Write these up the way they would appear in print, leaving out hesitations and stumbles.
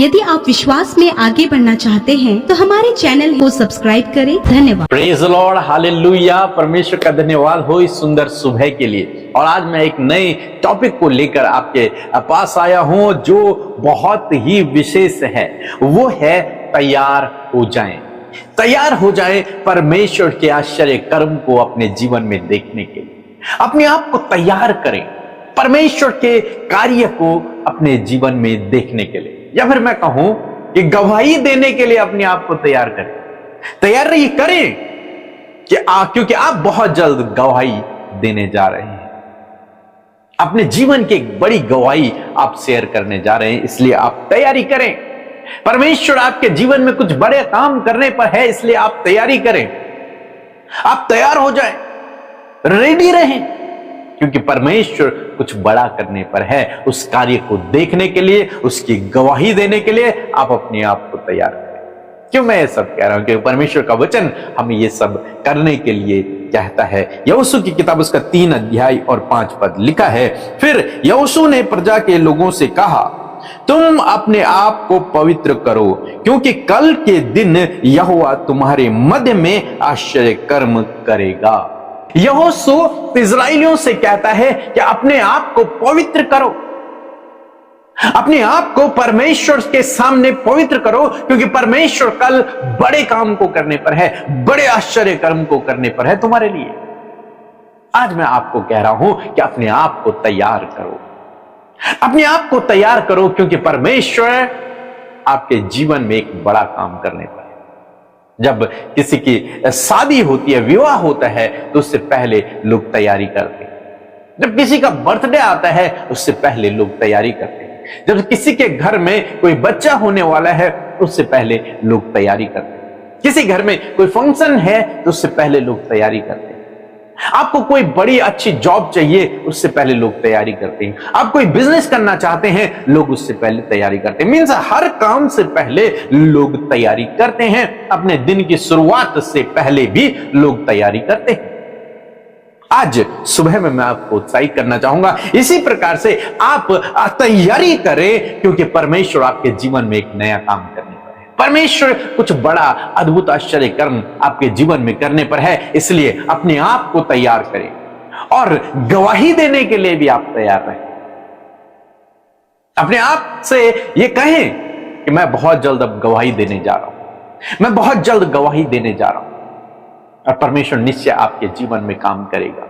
यदि आप विश्वास में आगे बढ़ना चाहते हैं तो हमारे चैनल को सब्सक्राइब करें। धन्यवाद। Praise Lord, hallelujah. परमेश्वर का धन्यवाद हो इस सुंदर सुबह के लिए। और आज मैं एक नए टॉपिक को लेकर आपके पास आया हूं जो बहुत ही विशेष है। वो है तैयार हो जाएं। तैयार हो जाएं परमेश्वर के आश्चर्य कर्म को अपने जीवन में देखने के लिए। अपने आप को तैयार करें परमेश्वर के कार्य को अपने जीवन में देखने के लिए, या फिर मैं कहूं कि गवाही देने के लिए अपने आप को तैयार करें। तैयार रहिए, करें कि क्योंकि आप बहुत जल्द गवाही देने जा रहे हैं। अपने जीवन की एक बड़ी गवाही आप शेयर करने जा रहे हैं, इसलिए आप तैयारी करें। परमेश्वर आपके जीवन में कुछ बड़े काम करने पर है, इसलिए आप तैयारी करें। आप तैयार हो जाएं, रेडी रहें, क्योंकि परमेश्वर कुछ बड़ा करने पर है। उस कार्य को देखने के लिए, उसकी गवाही देने के लिए आप अपने आप को तैयार करें। क्यों मैं ये सब कह रहा हूं? क्योंकि परमेश्वर का वचन हमें ये सब करने के लिए कहता है। यहोशू की किताब उसका 3 अध्याय और 5 पद लिखा है, फिर यहोशू ने प्रजा के लोगों से कहा, तुम अपने आप को पवित्र करो, क्योंकि कल के दिन यहोवा तुम्हारे मध्य में आश्चर्य कर्म करेगा। यहोशू इस्राएलियों से कहता है कि अपने आप को पवित्र करो, अपने आप को परमेश्वर के सामने पवित्र करो, क्योंकि परमेश्वर कल बड़े काम को करने पर है, बड़े आश्चर्य कर्म को करने पर है तुम्हारे लिए। आज मैं आपको कह रहा हूं कि अपने आप को तैयार करो, अपने आप को तैयार करो, क्योंकि परमेश्वर आपके जीवन में एक बड़ा काम करने पर है। जब किसी की शादी होती है, विवाह होता है, तो उससे पहले लोग तैयारी करते हैं। जब किसी का बर्थडे आता है, उससे पहले लोग तैयारी करते हैं। जब किसी के घर में कोई बच्चा होने वाला है, उससे पहले लोग तैयारी करते हैं। किसी घर में कोई फंक्शन है, तो उससे पहले लोग तैयारी करते हैं। आपको कोई बड़ी अच्छी जॉब चाहिए, उससे पहले लोग तैयारी करते हैं। आप कोई बिजनेस करना चाहते हैं, लोग उससे पहले तैयारी करते हैं। मीन्स हर काम से पहले लोग तैयारी करते हैं। अपने दिन की शुरुआत से पहले भी लोग तैयारी करते हैं। आज सुबह में मैं आपको उत्साहित करना चाहूंगा, इसी प्रकार से आप तैयारी करें, क्योंकि परमेश्वर आपके जीवन में एक नया काम करने पर है। परमेश्वर कुछ बड़ा अद्भुत आश्चर्य कर्म आपके जीवन में करने पर है, इसलिए अपने आप को तैयार करें और गवाही देने के लिए भी आप तैयार रहें। अपने आप से ये कहें कि मैं बहुत जल्द अब गवाही देने जा रहा हूं, मैं बहुत जल्द गवाही देने जा रहा हूं, और परमेश्वर निश्चय आपके जीवन में काम करेगा।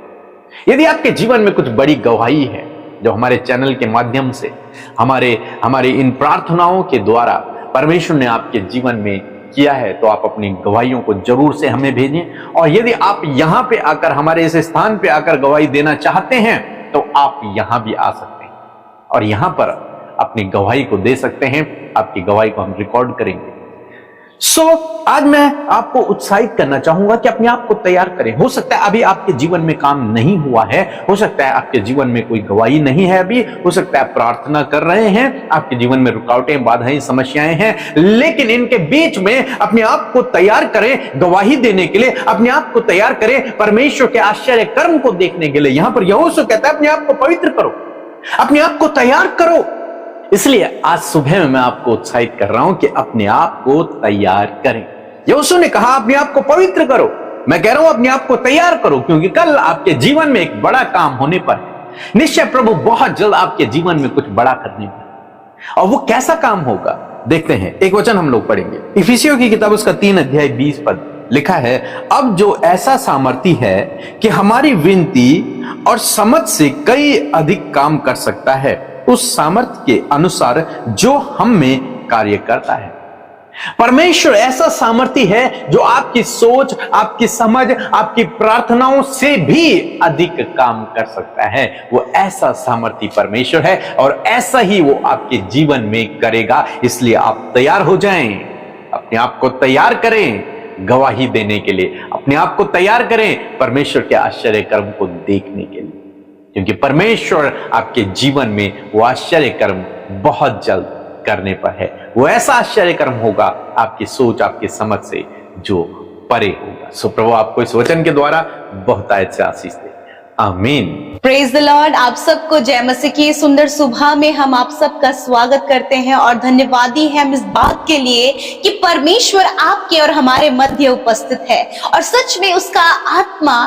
यदि आपके जीवन में कुछ बड़ी गवाही है जो हमारे चैनल के माध्यम से, हमारे इन प्रार्थनाओं के द्वारा परमेश्वर ने आपके जीवन में किया है, तो आप अपनी गवाहियों को जरूर से हमें भेजें। और यदि आप यहां पे आकर, हमारे इस स्थान पे आकर गवाही देना चाहते हैं, तो आप यहां भी आ सकते हैं और यहां पर अपनी गवाही को दे सकते हैं। आपकी गवाही को हम रिकॉर्ड करेंगे। आज मैं आपको उत्साहित करना चाहूंगा कि अपने आप को तैयार करें। हो सकता है अभी आपके जीवन में काम नहीं हुआ है, हो सकता है आपके जीवन में कोई गवाही नहीं है अभी, हो सकता है आप प्रार्थना कर रहे हैं, आपके जीवन में रुकावटें, बाधाएं, समस्याएं हैं, लेकिन इनके बीच में अपने आप को तैयार करें गवाही देने के लिए। अपने आप को तैयार करें परमेश्वर के आश्चर्य कर्म को देखने के लिए। यहां पर यहोशू कहता है अपने आप को पवित्र करो, अपने आप को तैयार करो। इसलिए आज सुबह में मैं आपको उत्साहित कर रहा हूं कि अपने आप को तैयार करें। यहोशू ने कहा अपने आप को पवित्र करो, मैं कह रहा हूं अपने आप को तैयार करो, क्योंकि कल आपके जीवन में एक बड़ा काम होने पर है। निश्चय प्रभु बहुत जल्द आपके जीवन में कुछ बड़ा करने पर, और वो कैसा काम होगा देखते हैं। एक वचन हम लोग पढ़ेंगे, इफिसियों की किताब उसका 3 अध्याय 20 पद लिखा है, अब जो ऐसा सामर्थी है कि हमारी विनती और समझ से कई अधिक काम कर सकता है, उस सामर्थ्य के अनुसार जो हम में कार्य करता है। परमेश्वर ऐसा सामर्थी है जो आपकी सोच, आपकी समझ, आपकी प्रार्थनाओं से भी अधिक काम कर सकता है। वो ऐसा सामर्थी परमेश्वर है, और ऐसा ही वो आपके जीवन में करेगा। इसलिए आप तैयार हो जाएं, अपने आप को तैयार करें गवाही देने के लिए, अपने आप को तैयार करें परमेश्वर के आश्चर्य कर्म को देखने के लिए, क्योंकि परमेश्वर आपके जीवन में वो आश्चर्य कर्म बहुत जल्द करने पर है। वो ऐसा आश्चर्य कर्म होगा आपकी सोच, आपकी समझ से जो परे होगा। सो प्रभु आपको इस वचन के द्वारा बहुत से आशीष दे। आमीन। Praise the Lord. आप सबको जय मसीह की सुंदर सुबह में हम आप सबका स्वागत करते हैं और धन्यवादी हैं हम इस बात के लिए कि परमेश्वर आपके और हमारे मध्य उपस्थित है और सच में उसका आत्मा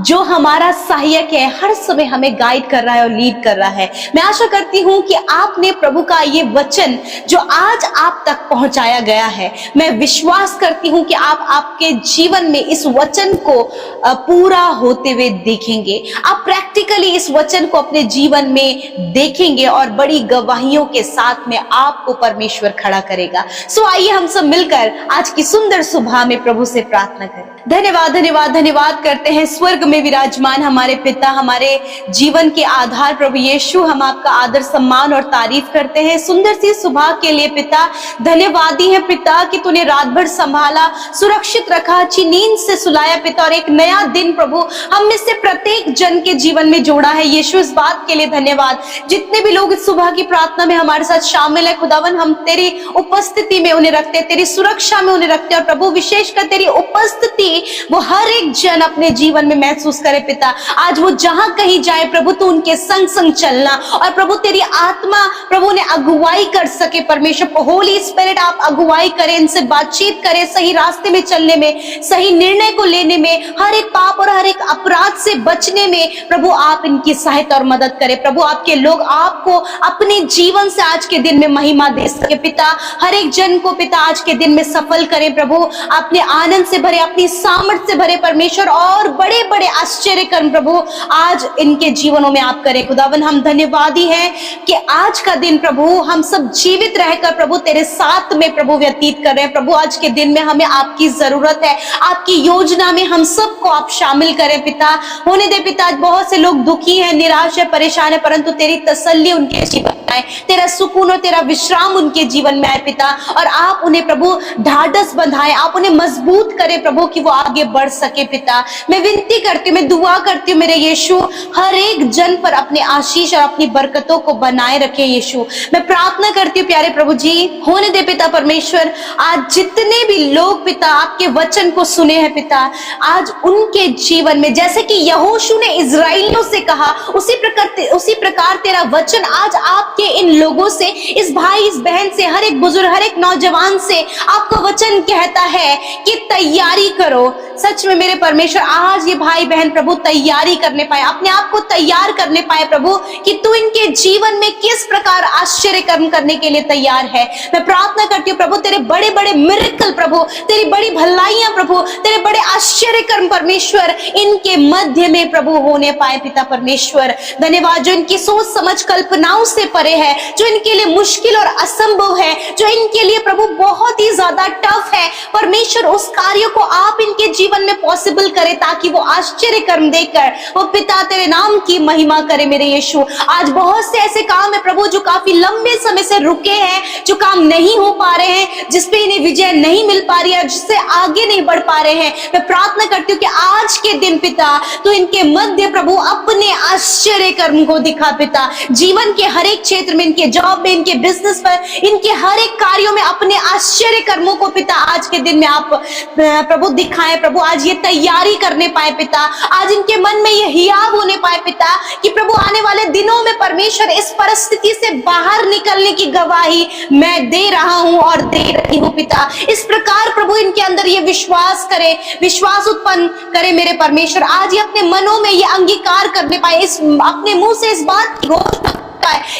जो हमारा सहायक है हर समय हमें गाइड कर रहा है और लीड कर रहा है। मैं आशा करती हूं कि आपने प्रभु का ये वचन जो आज आप तक पहुंचाया गया है, मैं विश्वास करती हूं कि आप आपके जीवन में इस वचन को पूरा होते हुए देखेंगे। आप प्रैक्टिकली इस वचन को अपने जीवन में देखेंगे और बड़ी गवाहियों के साथ में आपको परमेश्वर खड़ा करेगा। सो आइए हम सब मिलकर आज की सुंदर सुबह में प्रभु से प्रार्थना करें। धन्यवाद धन्यवाद धन्यवाद करते हैं स्वर्ग में विराजमान हमारे पिता, हमारे जीवन के आधार प्रभु यीशु, हम आपका आदर सम्मान और तारीफ करते हैं सुंदर सी सुबह के लिए पिता। धन्यवादी है पिता कि तूने रात भर संभाला, सुरक्षित रखा, अच्छी नींद से सुलाया पिता और एक नया दिन प्रभु हम में से प्रत्येक जन के जीवन में जोड़ा है यीशु। इस बात के लिए धन्यवाद। जितने भी लोग इस सुबह की प्रार्थना में हमारे साथ शामिल है खुदावन, हम तेरी उपस्थिति में उन्हें रखते हैं, तेरी सुरक्षा में उन्हें रखते हैं और प्रभु विशेषकर तेरी उपस्थिति वो हर एक जन अपने जीवन में महसूस करे पिता। आज वो जहां कहीं जाए प्रभु तू उनके संग संग चलना और प्रभु तेरी आत्मा प्रभु ने अगुवाई कर सके। परमेश्वर होली स्पिरिट आप अगुवाई करें, इनसे बातचीत करें, सही रास्ते में चलने में, सही निर्णय को लेने में, हर एक पाप और हर एक अपराध से बचने में प्रभु आप इनकी सहायता और मदद करें। प्रभु आपके लोग आपको अपने जीवन से आज के दिन में महिमा दे सके पिता। हर एक जन को पिता आज के दिन में सफल करें प्रभु, अपने आनंद से भरे, अपनी सामर्थ से भरे परमेश्वर और बड़े बड़े आश्चर्य कर्म प्रभु आज इनके जीवनों में आप करें खुदावन। हम धन्यवादी हैं कि आज का दिन प्रभु हम सब जीवित रहकर प्रभु तेरे साथ में प्रभु व्यतीत कर रहे हैं। प्रभु आज के दिन में हमें आपकी जरूरत है, आपकी योजना में हम सबको आप शामिल करें पिता। होने दे पिता, बहुत से लोग दुखी है, निराश है, परेशान है, परंतु तेरी तसल्ली उनके जीवन में आए, तेरा सुकून और तेरा विश्राम उनके जीवन में आए पिता और आप उन्हें प्रभु ढाढ़स बंधाए, आप उन्हें मजबूत करें प्रभु कि वो आगे बढ़ सके पिता। मैं विनती करती हूँ, मैं दुआ करती हूँ मेरे यीशु, हर एक जन पर अपने आशीष और अपनी बरकतों को बनाए रखे यीशु। मैं प्रार्थना करती हूँ प्यारे प्रभु जी, होने दे पिता परमेश्वर, आज जितने भी लोग पिता आपके वचन को सुने हैं पिता, आज उनके जीवन में जैसे कि यहोशू ने इजराइलियों से कहा उसी प्रकार तेरा वचन आज आपके इन लोगों से, इस भाई इस बहन से, हर एक बुजुर्ग हर एक नौजवान से आपका वचन कहता है कि तैयारी करो। सच में मेरे परमेश्वर आज ये भाई बहन प्रभु तैयारी करने पाए, अपने आप को तैयार करने पाए प्रभु कि तू इनके जीवन में किस प्रकार आश्चर्य कर्म करने के लिए तैयार है। मैं प्रार्थना करती हूँ प्रभु तेरे बड़े बड़े मिरेकल प्रभु, तेरी बड़ी भलाइयां प्रभु, तेरे बड़े आश्चर्य कर्म परमेश्वर इनके मध्य में प्रभु होने पाए पिता परमेश्वर। धन्यवाद जो इनकी सोच समझ कल्पनाओं से परे है, जो इनके लिए मुश्किल और असंभव है, जो इनके लिए प्रभु बहुत ही ज्यादा टफ है परमेश्वर, उस कार्य को आप इनके जीवन में पॉसिबल करे ताकि वो आश्चर्य कर्म देकर वो पिता तेरे नाम की महिमा करे मेरे यीशु। आज बहुत से ऐसे काम है प्रभु जो काफी लंबे समय से रुके हैं, जो काम नहीं हो पा रहे हैं, जिसपे इन्हें विजय नहीं मिल पा रही है, जिससे आगे नहीं बढ़ पा रहे हैं। मैं प्रार्थना करती हूँ कि आज के दिन पिता तो इनके मध्य प्रभु अपने आश्चर्य कर्म को दिखा पिता। जीवन के हर एक क्षेत्र में, इनके जॉब में, इनके बिजनेस पर, इनके हर एक कार्यों में अपने आश्चर्य कर्मों को पिता आज के दिन में आप प्रभु दिखाएं प्रभु। आज ये तैयारी करने पाए पिता, आज इनके मन में ये हियाव होने पाए पिता कि प्रभु आने वाले दिनों में परमेश्वर इस परिस्थिति से बाहर निकलने की गवाही मैं दे रहा हूं और दे रही हूं पिता। इस प्रकार प्रभु इनके अंदर ये विश्वास करे, विश्वास उत्पन्न करे मेरे परमेश्वर। आज ये अपने मनों में ये अंगीकार करने पाए, इस अपने मुंह से इस बात की घोषणा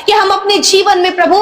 कि हम अपने जीवन में प्रभु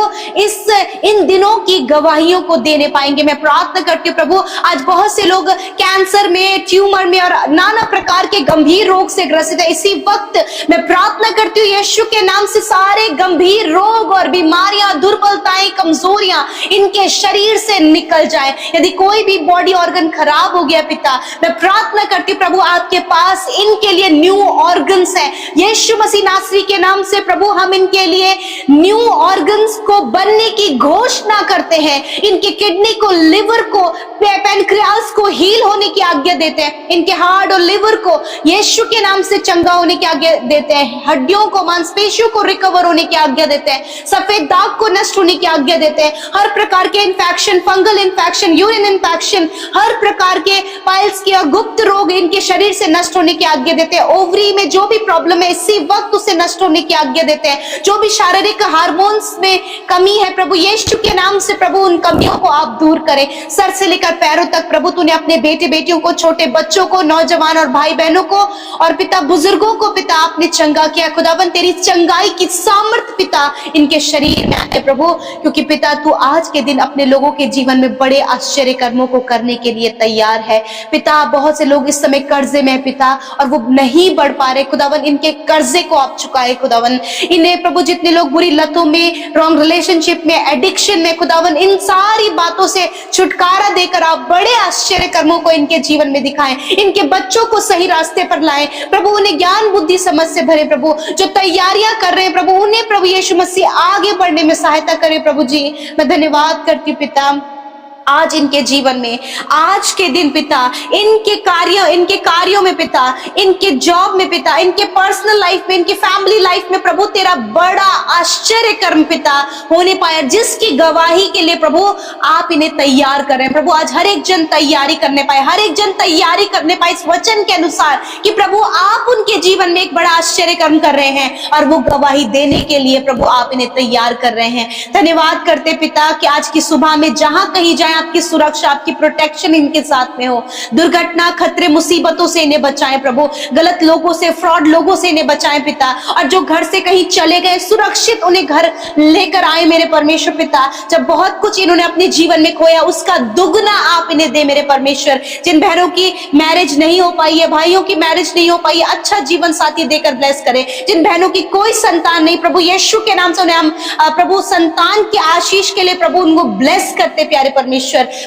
इन दिनों की गवाहियों को देने पाएंगे। मैं प्रार्थना करती हूँ प्रभु, आज बहुत से लोग कैंसर में, ट्यूमर में और नाना प्रकार के गंभीर रोग से ग्रसित है। इसी वक्त मैं प्रार्थना करती हूँ यीशु के नाम से सारे गंभीर रोग और बीमारियां, दुर्बलताएं, कमजोरियां इनके शरीर से निकल जाए। यदि कोई भी बॉडी ऑर्गन खराब हो गया पिता, मैं प्रार्थना करती हूँ प्रभु आपके पास इनके लिए न्यू ऑर्गन्स है। यीशु मसीह नासरी के नाम से प्रभु हम इनके लिए न्यू ऑर्गन्स को बनने की घोषणा करते हैं। इनके किडनी को, लिवर को, पैनक्रियास को हील होने की आज्ञा देते हैं। इनके हार्ट और लिवर को यीशु के नाम से चंगा होने की आज्ञा देते हैं। हड्डियों को, मांसपेशियों को रिकवर होने की आज्ञा देते हैं। सफेद दाग को नष्ट होने की आज्ञा देते हैं। हर प्रकार के infection, fungal infection, urine infection, हर प्रकार के पाइल्स के और गुप्त रोग इनके शरीर से नष्ट होने की आज्ञा देते हैं। ओवरी में जो भी प्रॉब्लम है इसी वक्त उसे नष्ट होने की आज्ञा देते हैं। जो भी शारीरिक हार्मोन्स में कमी है प्रभु यीशु के नाम से प्रभु उन कमियों को आप दूर करें। सर से लेकर पैरों तक प्रभु तूने अपने बेटे बेटियों को, छोटे बच्चों को, नौजवान और भाई बहनों को और पिता बुजुर्गों को पिता आपने चंगा किया। खुदावन तेरी चंगाई की सामर्थ पिता इनके शरीर में आए प्रभु, क्योंकि पिता तू आज के दिन अपने लोगों के जीवन में बड़े आश्चर्य कर्मों को करने के लिए तैयार है। पिता बहुत से लोग इस समय कर्जे में पिता और वो नहीं बढ़ पा रहे। खुदावन इनके कर्जे को आप चुकाए। खुदावन इन्हें प्रभु जितने लोग बुरी लतों में, रॉन्ग रिलेशनशिप में, एडिक्शन में, खुदावन इन सारी बातों से छुटकारा देकर आप बड़े आश्चर्य कर्मों को इनके जीवन में दिखाएं। इनके बच्चों को सही रास्ते पर लाएं प्रभु, उन्हें ज्ञान बुद्धि समझ से भरे प्रभु। जो तैयारियां कर रहे हैं प्रभु उन्हें प्रभु यीशु मसीह आगे बढ़ने में सहायता करे प्रभु जी। मैं धन्यवाद करती हूँ पिता आज इनके जीवन में, आज के दिन पिता इनके कार्यों में पिता, इनके जॉब में पिता, इनके पर्सनल लाइफ में, इनके फैमिली लाइफ में प्रभु तेरा बड़ा आश्चर्य कर्म पिता होने पाया, जिसकी गवाही के लिए प्रभु आप इन्हें तैयार करें। प्रभु आज हर एक जन तैयारी करने पाए, हर एक जन तैयारी करने पाए इस वचन के अनुसार कि प्रभु आप उनके जीवन में एक बड़ा आश्चर्य कर्म कर रहे हैं और वो गवाही देने के लिए प्रभु आप इन्हें तैयार कर रहे हैं। धन्यवाद करते पिता कि आज की सुबह में जहां कहीं जाए आपकी सुरक्षा, आपकी प्रोटेक्शन इनके साथ में हो। दुर्घटना, खतरे, मुसीबतों से इन्हें बचाएं प्रभु, गलत लोगों से, फ्रॉड लोगों से इन्हें बचाएं पिता, और जो घर से कहीं चले गए सुरक्षित उन्हें घर लेकर आए मेरे परमेश्वर पिता। जब बहुत कुछ इन्होंने अपने जीवन में खोया उसका दुगना आप इन्हें दे मेरे परमेश्वर। जिन बहनों की मैरिज नहीं हो पाई है, भाइयों की मैरिज नहीं हो पाई है, अच्छा जीवन साथी देकर ब्लेस करें। जिन बहनों की कोई संतान नहीं प्रभु यीशु के नाम से उन्हें हम प्रभु संतान की आशीष के लिए प्रभु उनको ब्लेस करते प्यारे परमेश्वर।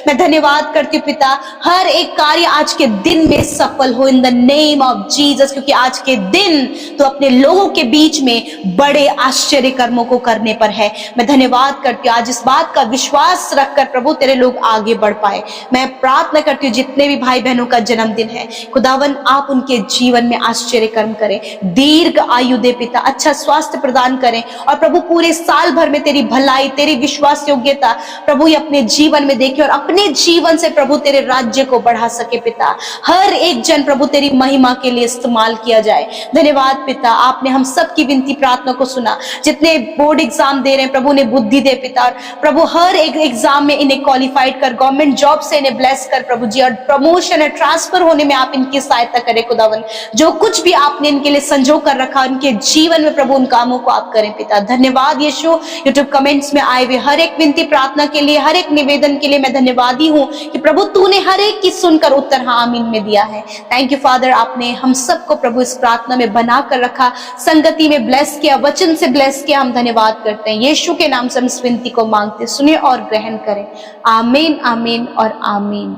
मैं धन्यवाद करती हूँ पिता, हर एक कार्य आज के दिन में सफल हो in the name of Jesus, क्योंकि आज के दिन तो अपने लोगों के बीच में बड़े आश्चर्य कर्मों को करने पर है। मैं धन्यवाद करती हूँ आज इस बात का विश्वास रखकर प्रभु तेरे लोग आगे बढ़ पाए। मैं प्रार्थना करती हूँ जितने भी भाई बहनों का जन्मदिन है खुदावन आप उनके जीवन में आश्चर्य कर्म करें, दीर्घ आयु दे पिता, अच्छा स्वास्थ्य प्रदान करें और प्रभु पूरे साल भर में तेरी भलाई, तेरी विश्वास योग्यता प्रभु ये अपने जीवन में देखे और अपने जीवन से प्रभु तेरे राज्य को बढ़ा सके पिता। हर एक जन प्रभु तेरी महिमा के लिए इस्तेमाल किया जाए। धन्यवाद पिता, आपने हम सब की विनती प्रार्थना को सुना। जितने बोर्ड एग्जाम दे रहे हैं प्रभु ने बुद्धि दे पिता, और प्रभु हर एक एग्जाम में इन्हें क्वालिफाइड कर, गवर्नमेंट जॉब से इन्हें ब्लेस कर प्रभु जी, और प्रमोशन और ट्रांसफर होने में आप इनकी सहायता करें खुदावन। जो कुछ भी आपने इनके लिए संजो कर रखा उनके जीवन में प्रभु उन कामों को आप करें पिता। धन्यवाद यीशु। यूट्यूब कमेंट्स में आए हुए हर एक विनती प्रार्थना के लिए, हर एक निवेदन के लिए मैं धन्यवादी हूँ कि प्रभु तूने हर एक की सुनकर उत्तर हाँ आमीन में दिया है। थैंक यू फादर, आपने हम सबको प्रभु इस प्रार्थना में बना कर रखा, संगति में ब्लेस किया, वचन से ब्लेस किया। हम धन्यवाद करते हैं यीशु के नाम से हम इस विनती को मांगते, सुने और ग्रहण करें। आमीन, आमीन और आमीन।